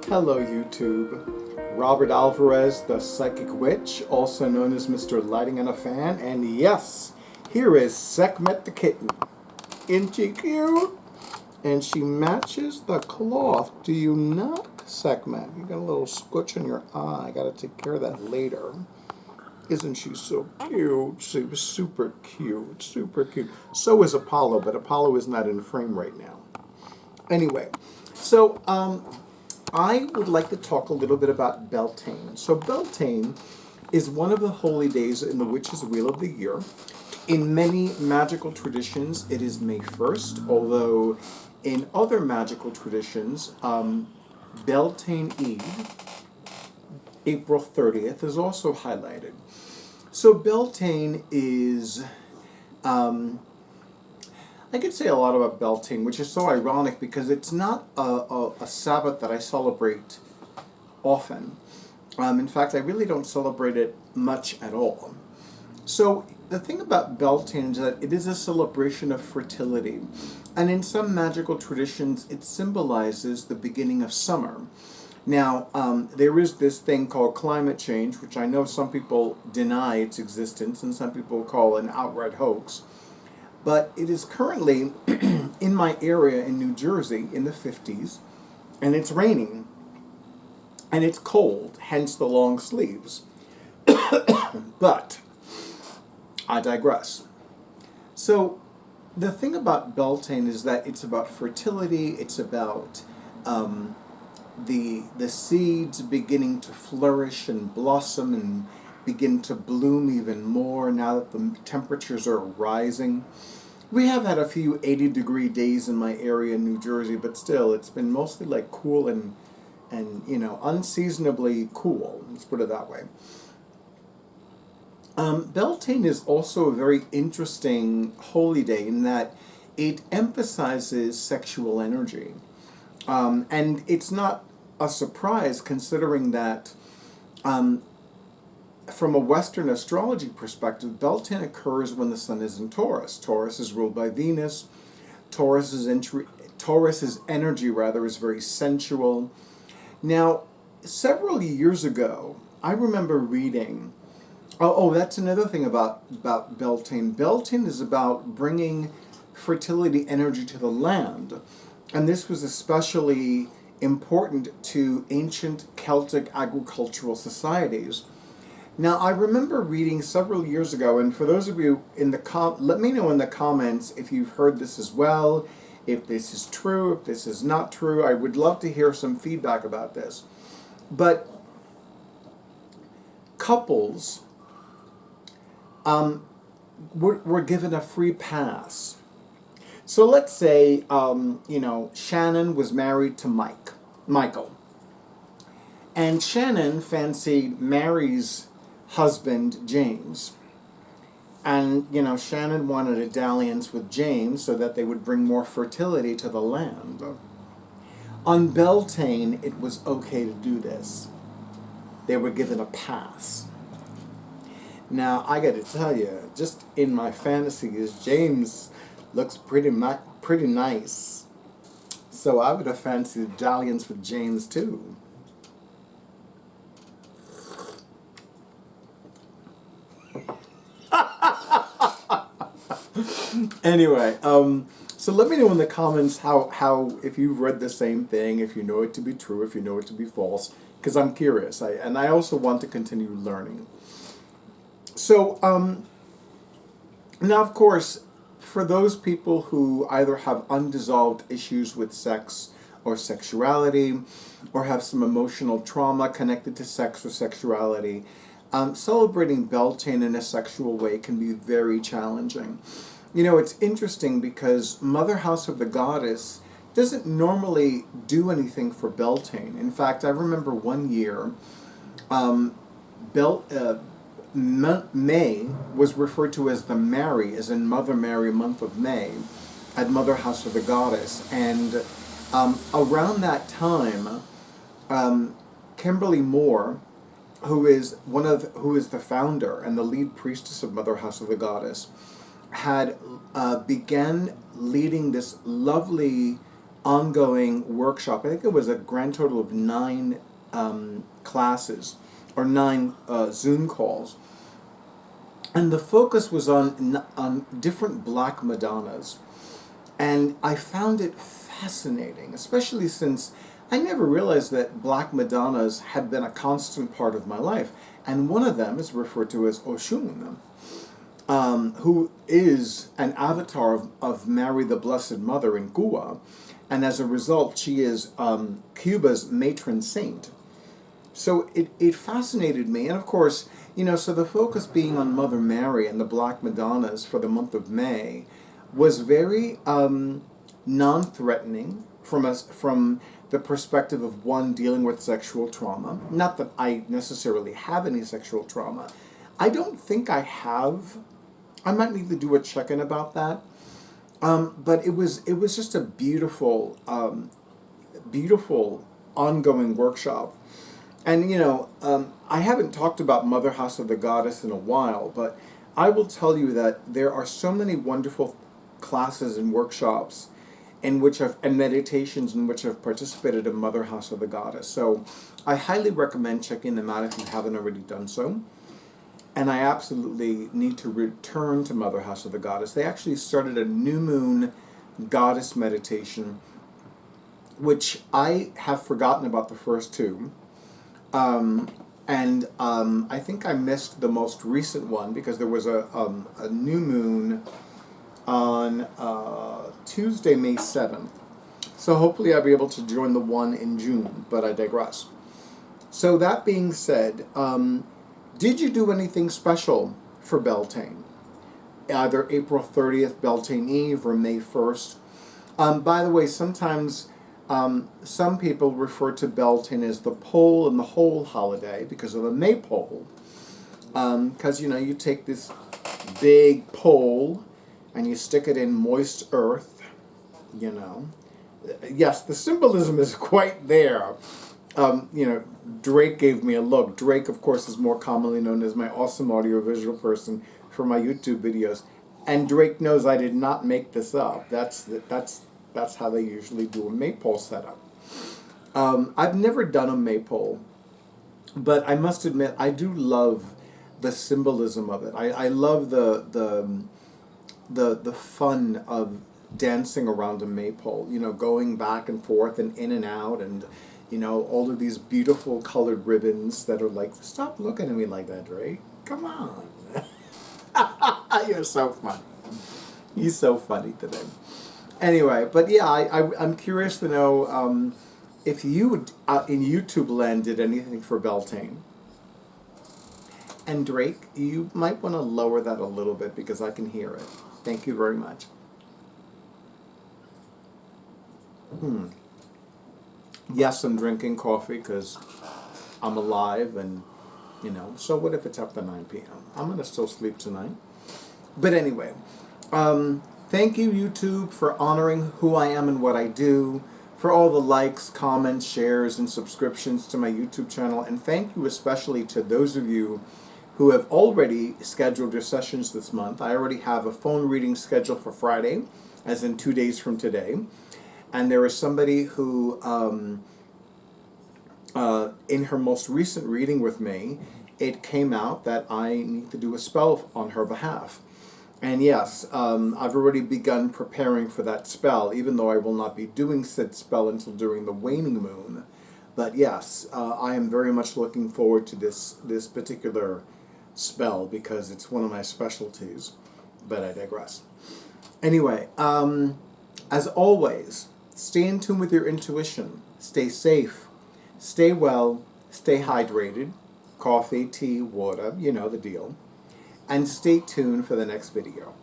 Hello YouTube. Robert Alvarez, the Psychic Witch, also known as Mr. Lighting on a Fan, and yes, here is Sekhmet the kitten. Isn't she cute? And she matches the cloth, do you not, Sekhmet? You got a little squitch in your eye, I gotta take care of that later. Isn't she so cute? She was super cute, super cute. So is Apollo, but Apollo is not in frame right now. Anyway, so, I would like to talk a little bit about Beltaine. So Beltaine is one of the holy days in the Witch's Wheel of the Year. In many magical traditions, it is May 1st, although in other magical traditions, Beltaine Eve, April 30th, is also highlighted. So Beltaine is... I could say a lot about Beltaine, which is so ironic because it's not a Sabbath that I celebrate often. In fact, I really don't celebrate it much at all. So the thing about Beltaine is that it is a celebration of fertility. And in some magical traditions, it symbolizes the beginning of summer. Now, there is this thing called climate change, which I know some people deny its existence and some people call an outright hoax. But it is currently in my area in New Jersey in the 50s, and it's raining, and it's cold, hence the long sleeves. But I digress. So the thing about Beltaine is that it's about fertility, it's about the seeds beginning to flourish and blossom and begin to bloom even more now that the temperatures are rising. We have had a few 80-degree days in my area in New Jersey, but still, it's been mostly like cool and you know, unseasonably cool. Let's put it that way. Beltaine is also a very interesting holy day in that it emphasizes sexual energy. And it's not a surprise considering that from a Western astrology perspective, Beltaine occurs when the sun is in Taurus. Taurus is ruled by Venus. Taurus's energy is very sensual. Now, several years ago, I remember reading. Oh, that's another thing about Beltaine. Beltaine is about bringing fertility energy to the land, and this was especially important to ancient Celtic agricultural societies. Now, I remember reading several years ago, and for those of you in the let me know in the comments if you've heard this as well, if this is true, if this is not true. I would love to hear some feedback about this. But couples were given a free pass. So let's say, you know, Shannon was married to Michael. And Shannon fancied Mary's husband, James. And, you know, Shannon wanted a dalliance with James so that they would bring more fertility to the land. On Beltaine, it was okay to do this. They were given a pass. Now, I got to tell you, just in my fantasies, James looks pretty nice. So I would have fancied a dalliance with James too. Anyway, so let me know in the comments how if you've read the same thing, if you know it to be true, if you know it to be false, because I'm curious, and I also want to continue learning. So, now of course, for those people who either have undissolved issues with sex or sexuality, or have some emotional trauma connected to sex or sexuality, celebrating Beltaine in a sexual way can be very challenging. You know, it's interesting because Mother House of the Goddess doesn't normally do anything for Beltaine. In fact, I remember one year, May was referred to as the Mary, as in Mother Mary month of May, at Mother House of the Goddess. And around that time, Kimberly Moore, who is the founder and the lead priestess of Mother House of the Goddess, had began leading this lovely ongoing workshop. I think it was a grand total of 9 classes or 9 Zoom calls. And the focus was on different Black Madonnas. And I found it fascinating, especially since I never realized that Black Madonnas had been a constant part of my life. And one of them is referred to as Oshun, who is an avatar of Mary the Blessed Mother in Cuba. And as a result, she is Cuba's matron saint. So it fascinated me. And of course, so the focus being on Mother Mary and the Black Madonnas for the month of May was very non-threatening from the perspective of one dealing with sexual trauma. Not that I necessarily have any sexual trauma. I don't think I have. I might need to do a check-in about that. But it was just a beautiful, beautiful ongoing workshop. And I haven't talked about Mother House of the Goddess in a while, but I will tell you that there are so many wonderful classes and workshops and meditations in which I've participated in Mother House of the Goddess. So I highly recommend checking them out if you haven't already done so. And I absolutely need to return to Mother House of the Goddess. They actually started a new moon goddess meditation, which I have forgotten about the first 2. I think I missed the most recent one because there was a new moon on Tuesday, May 7th. So hopefully I'll be able to join the one in June, but I digress. So that being said, did you do anything special for Beltaine? Either April 30th, Beltaine Eve, or May 1st. By the way, sometimes some people refer to Beltaine as the pole in the hole holiday because of the maypole. Because, you take this big pole and you stick it in moist earth, Yes, the symbolism is quite there. Drake gave me a look. Drake, of course, is more commonly known as my awesome audiovisual person for my YouTube videos. And Drake knows I did not make this up. That's how they usually do a maypole setup. I've never done a maypole, but I must admit I do love the symbolism of it. I love the fun of dancing around a maypole. Going back and forth and in and out, and all of these beautiful colored ribbons that are like, stop looking at me like that, Drake. Come on. You're so funny. He's so funny today. Anyway, but yeah, I'm curious to know if you in YouTubeLand did anything for Beltaine. And Drake, you might want to lower that a little bit because I can hear it. Thank you very much. Yes, I'm drinking coffee because I'm alive and, so what if it's up to 9 p.m.? I'm going to still sleep tonight. But anyway, thank you, YouTube, for honoring who I am and what I do, for all the likes, comments, shares, and subscriptions to my YouTube channel. And thank you especially to those of you who have already scheduled your sessions this month. I already have a phone reading scheduled for Friday, as in 2 days from today. And there is somebody who, in her most recent reading with me, it came out that I need to do a spell on her behalf. And yes, I've already begun preparing for that spell, even though I will not be doing said spell until during the waning moon. But yes, I am very much looking forward to this particular spell because it's one of my specialties. But I digress. Anyway, as always, stay in tune with your intuition. Stay safe. Stay well. Stay hydrated. Coffee, tea, water, you know the deal. And stay tuned for the next video.